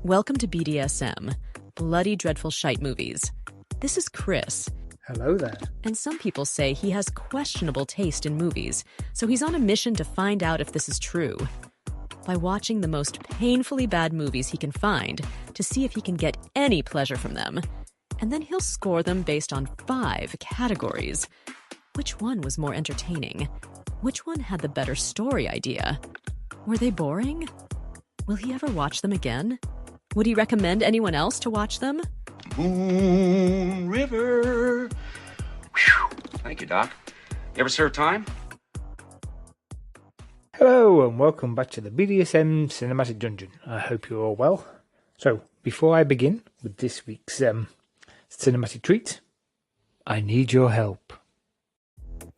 Welcome to BDSM, Bloody Dreadful Shite Movies. This is Chris. Hello there. And some people say he has questionable taste in movies, so he's on a mission to find out if this is true. By watching the most painfully bad movies he can find to see if he can get any pleasure from them. And then he'll score them based on 5 categories. Which one was more entertaining? Which one had the better story idea? Were they boring? Will he ever watch them again? Would he recommend anyone else to watch them? Moon River. Whew. Thank you, Doc. You ever serve time? Hello and welcome back to the BDSM Cinematic Dungeon. I hope you're all well. So, before I begin with this week's cinematic treat, I need your help.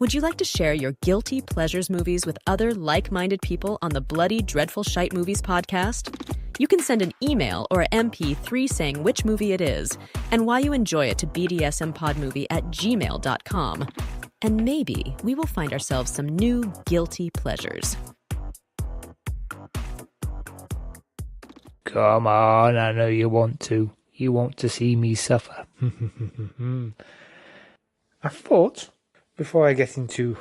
Would you like to share your guilty pleasures movies with other like-minded people on the Bloody Dreadful Shite Movies podcast? You can send an email or an MP3 saying which movie it is and why you enjoy it to bdsmpodmovie@gmail.com. And maybe we will find ourselves some new guilty pleasures. Come on, I know you want to. You want to see me suffer. I thought, before I get into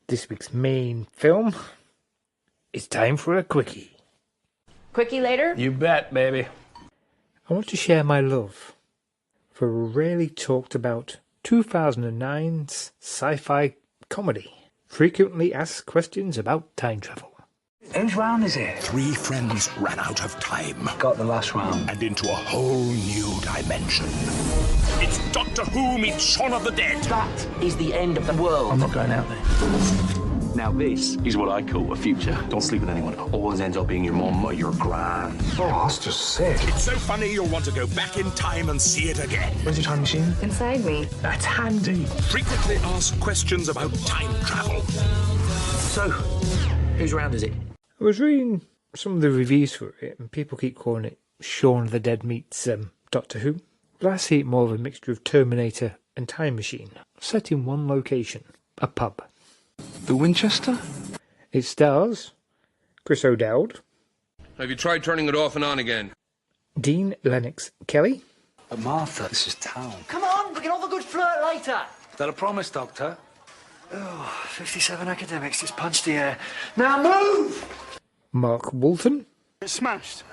this week's main film, it's time for a quickie. Quickie later? You bet, baby. I want to share my love for a rarely talked about 2009's sci-fi comedy, Frequently Asked Questions About Time Travel. Whose round is it? 3 friends ran out of time. Got the last round. And into a whole new dimension. It's Doctor Who meets Shaun of the Dead. That is the end of the world. I'm not going out there. Now this is what I call a future. Don't sleep with anyone. Always ends up being your mum or your gran. Oh, that's just sick. It's so funny you'll want to go back in time and see it again. Where's your time machine? Inside me. That's handy. Frequently asked questions about time travel. So, whose round is it? I was reading some of the reviews for it, and people keep calling it Shaun of the Dead meets Doctor Who. But I see it more of a mixture of Terminator and Time Machine, set in one location, a pub. The Winchester? It stars Chris O'Dowd, Have you tried turning it off and on again? Dean Lennox Kelly, But Martha, this is town. Come on, we can have a good flirt later. Is that a promise, Doctor? Oh, 57 academics just punched the air. Now move! Mark Walton, It's smashed.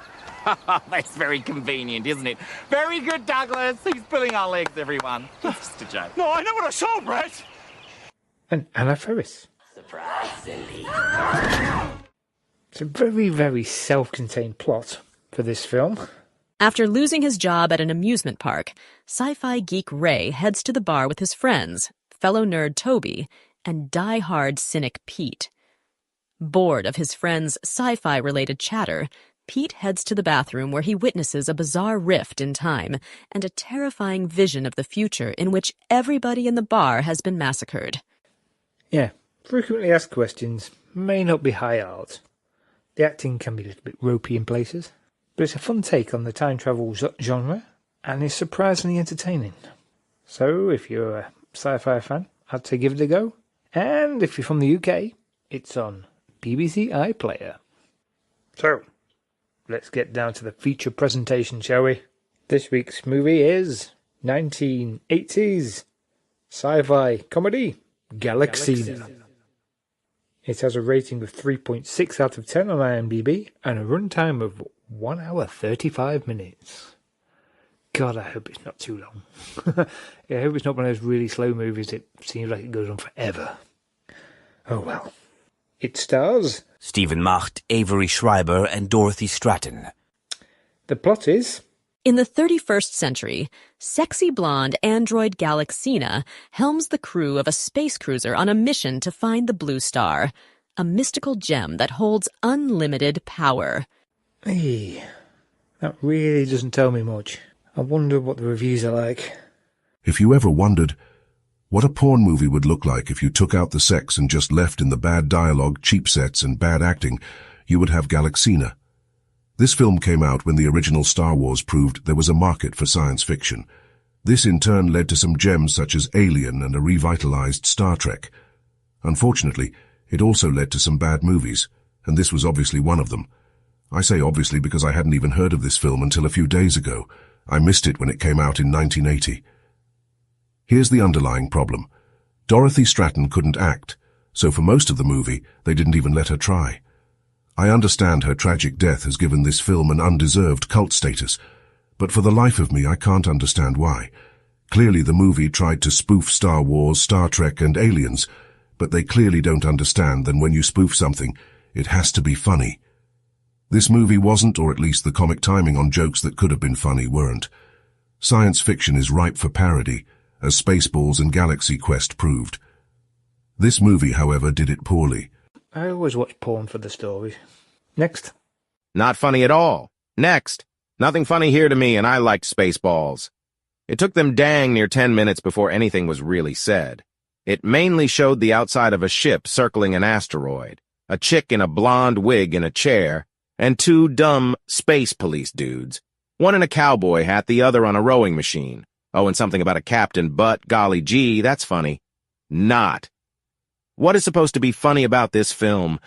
That's very convenient, isn't it? Very good, Douglas. He's pulling our legs, everyone. Just a joke. No, I know what I saw, Brett. and Anna Ferris. Surprise, silly. It's a very, very self-contained plot for this film. After losing his job at an amusement park, sci-fi geek Ray heads to the bar with his friends, fellow nerd Toby, and die-hard cynic Pete. Bored of his friends' sci-fi-related chatter, Pete heads to the bathroom where he witnesses a bizarre rift in time and a terrifying vision of the future in which everybody in the bar has been massacred. Yeah, frequently asked questions may not be high art. The acting can be a little bit ropey in places, but it's a fun take on the time travel genre and is surprisingly entertaining. So if you're a sci-fi fan, I'd say give it a go. And if you're from the UK, it's on BBC iPlayer. So, let's get down to the feature presentation, shall we? This week's movie is 1980s sci-fi comedy Galaxina. It has a rating of 3.6 out of 10 on IMDb and a runtime of 1 hour 35 minutes. God, I hope it's not too long. I hope it's not one of those really slow movies that seems like it goes on forever. Oh well. It stars Stephen Macht, Avery Schreiber, and Dorothy Stratton. The plot is... In the 31st century, sexy blonde android Galaxina helms the crew of a space cruiser on a mission to find the Blue Star, a mystical gem that holds unlimited power. Hey, that really doesn't tell me much. I wonder what the reviews are like. If you ever wondered what a porn movie would look like if you took out the sex and just left in the bad dialogue, cheap sets, and bad acting, you would have Galaxina. This film came out when the original Star Wars proved there was a market for science fiction. This in turn led to some gems such as Alien and a revitalized Star Trek. Unfortunately, it also led to some bad movies, and this was obviously one of them. I say obviously because I hadn't even heard of this film until a few days ago. I missed it when it came out in 1980. Here's the underlying problem. Dorothy Stratton couldn't act, so for most of the movie, they didn't even let her try. I understand her tragic death has given this film an undeserved cult status, but for the life of me, I can't understand why. Clearly the movie tried to spoof Star Wars, Star Trek, and Aliens, but they clearly don't understand that when you spoof something, it has to be funny. This movie wasn't, or at least the comic timing on jokes that could have been funny weren't. Science fiction is ripe for parody, as Spaceballs and Galaxy Quest proved. This movie, however, did it poorly. I always watch porn for the stories. Next. Not funny at all. Next. Nothing funny here to me, and I liked Spaceballs. It took them dang near 10 minutes before anything was really said. It mainly showed the outside of a ship circling an asteroid, a chick in a blonde wig in a chair, and two dumb space police dudes, one in a cowboy hat, the other on a rowing machine. Oh, and something about a captain, but golly gee, that's funny. Not. What is supposed to be funny about this film?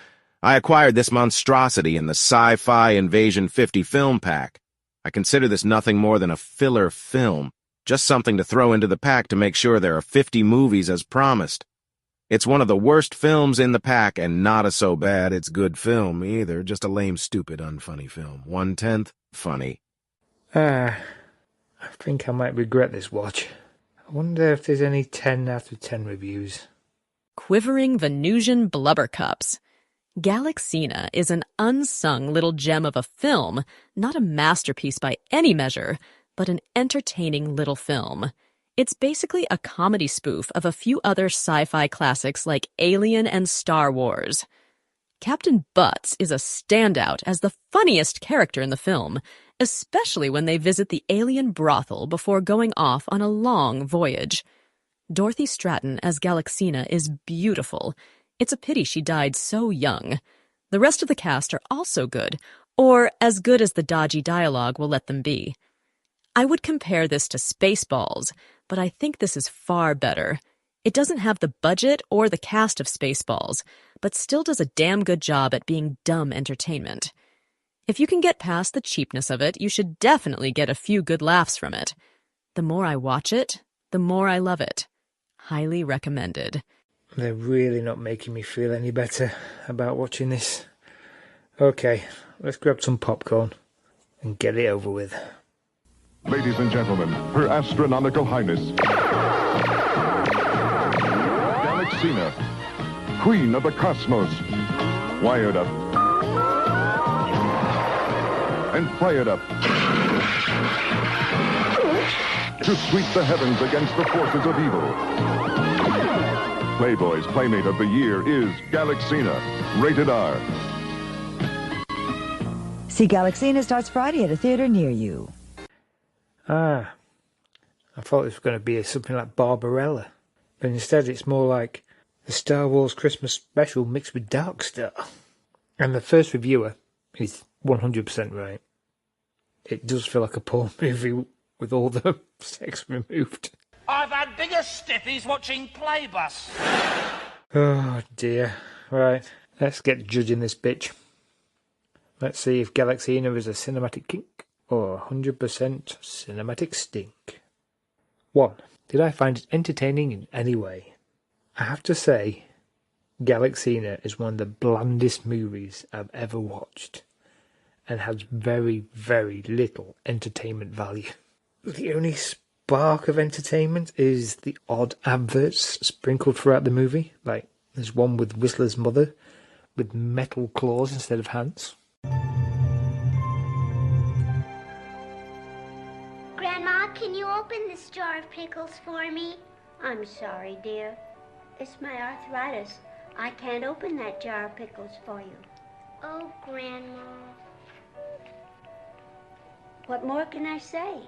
I acquired this monstrosity in the Sci-Fi Invasion 50 film pack. I consider this nothing more than a filler film, just something to throw into the pack to make sure there are 50 movies as promised. It's one of the worst films in the pack, and not a so bad it's good film either, just a lame, stupid, unfunny film. 1/10 funny. I think I might regret this watch. I wonder if there's any 10 out of 10 reviews. Quivering Venusian blubbercups. Galaxina is an unsung little gem of a film, not a masterpiece by any measure, but an entertaining little film. It's basically a comedy spoof of a few other sci-fi classics like Alien and Star Wars. Captain Butts is a standout as the funniest character in the film, especially when they visit the alien brothel before going off on a long voyage. Dorothy Stratton as Galaxina is beautiful. It's a pity she died so young. The rest of the cast are also good, or as good as the dodgy dialogue will let them be. I would compare this to Spaceballs, but I think this is far better. It doesn't have the budget or the cast of Spaceballs, but still does a damn good job at being dumb entertainment. If you can get past the cheapness of it, you should definitely get a few good laughs from it. The more I watch it, the more I love it. Highly recommended. They're really not making me feel any better about watching this. Okay, let's grab some popcorn and get it over with. Ladies and gentlemen, Her Astronomical Highness, Galaxina, Queen of the Cosmos, wired up and fired up to sweep the heavens against the forces of evil. Playboy's Playmate of the Year is Galaxina, rated R. See Galaxina starts Friday at a theater near you. I thought it was going to be something like Barbarella, but instead it's more like the Star Wars Christmas special mixed with Dark Star. And the first reviewer is 100% right. It does feel like a porn movie with all the sex removed. I've had bigger stiffies watching Playbus. Oh dear. Right, let's get judging this bitch. Let's see if Galaxina is a cinematic kink or 100% cinematic stink. 1. Did I find it entertaining in any way? I have to say, Galaxina is one of the blandest movies I've ever watched, and has very, very little entertainment value. The only spark of entertainment is the odd adverts sprinkled throughout the movie, like there's one with Whistler's mother with metal claws instead of hands. Grandma, can you open this jar of pickles for me? I'm sorry, dear. It's my arthritis. I can't open that jar of pickles for you. Oh, Grandma. What more can I say?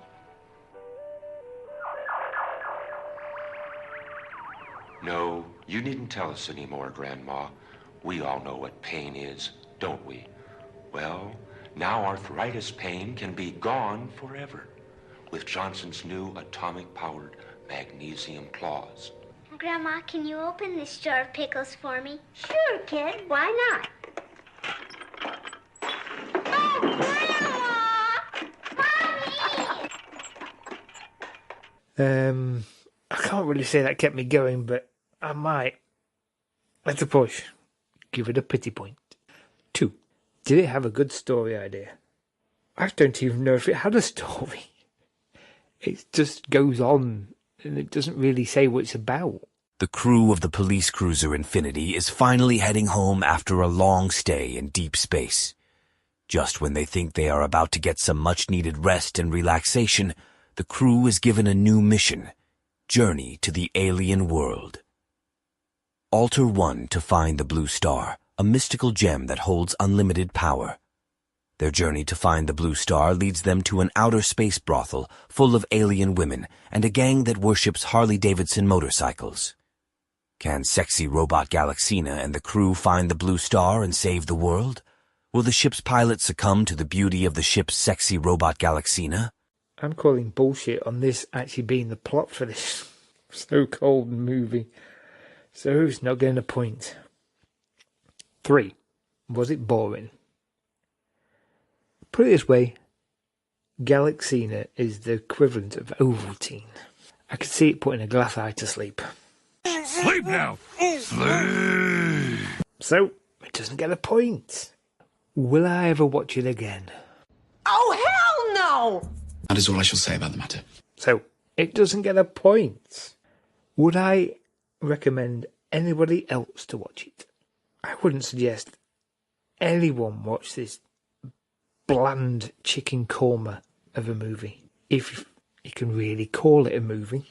No, you needn't tell us anymore, Grandma. We all know what pain is, don't we? Well, now arthritis pain can be gone forever with Johnson's new atomic-powered magnesium claws. Grandma, can you open this jar of pickles for me? Sure, kid. Why not? I can't really say that kept me going, but I might. At a push, give it a pity point. 2. Did it have a good story idea? I don't even know if it had a story. It just goes on, and it doesn't really say what it's about. The crew of the police cruiser Infinity is finally heading home after a long stay in deep space. Just when they think they are about to get some much-needed rest and relaxation, the crew is given a new mission: Journey to the Alien World. Alter 1 to find the Blue Star, a mystical gem that holds unlimited power. Their journey to find the Blue Star leads them to an outer space brothel full of alien women and a gang that worships Harley-Davidson motorcycles. Can sexy robot Galaxina and the crew find the Blue Star and save the world? Will the ship's pilot succumb to the beauty of the ship's sexy robot Galaxina? I'm calling bullshit on this actually being the plot for this so-called movie. So who's not getting a point? 3. Was it boring? Put it this way, Galaxina is the equivalent of Ovaltine. I could see it putting a glass eye to sleep. Sleep now! Sleep! So, it doesn't get a point. Will I ever watch it again? Oh, hell no! That is all I shall say about the matter. So, it doesn't get a point. Would I recommend anybody else to watch it? I wouldn't suggest anyone watch this bland chicken korma of a movie, if you can really call it a movie.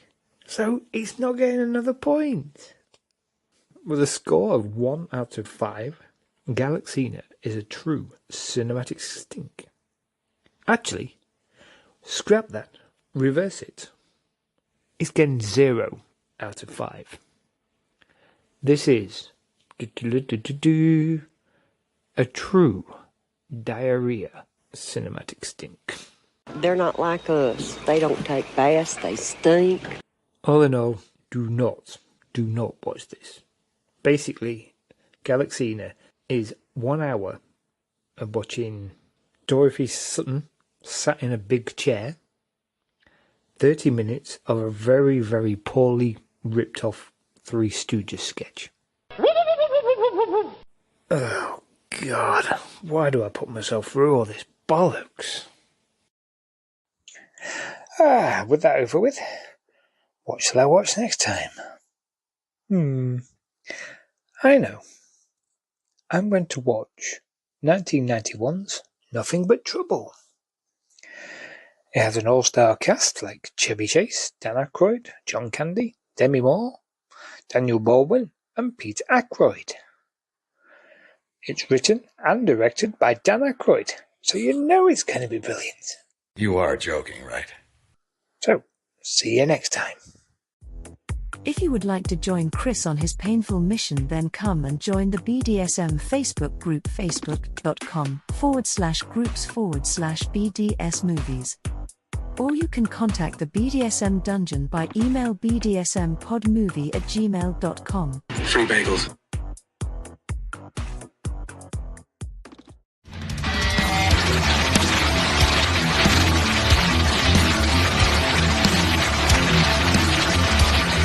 So it's not getting another point. With a score of 1 out of 5, Galaxina is a true cinematic stink. Actually, scrap that, reverse it. It's getting 0 out of 5. This is a true diarrhea cinematic stink. They're not like us. They don't take baths, they stink. All in all, do not watch this. Basically, Galaxina is 1 hour of watching Dorothy Sutton sat in a big chair, 30 minutes of a very, very poorly ripped off Three Stooges sketch. Oh, God. Why do I put myself through all this bollocks? With that over with, what shall I watch next time? I know. I'm going to watch 1991's Nothing But Trouble. It has an all-star cast like Chevy Chase, Dan Aykroyd, John Candy, Demi Moore, Daniel Baldwin, and Peter Aykroyd. It's written and directed by Dan Aykroyd, so you know it's going to be brilliant. You are joking, right? So, see you next time. If you would like to join Chris on his painful mission, then come and join the BDSM Facebook group, facebook.com/groups/BDS movies. Or you can contact the BDSM Dungeon by email bdsmpodmovie@gmail.com. Free bagels.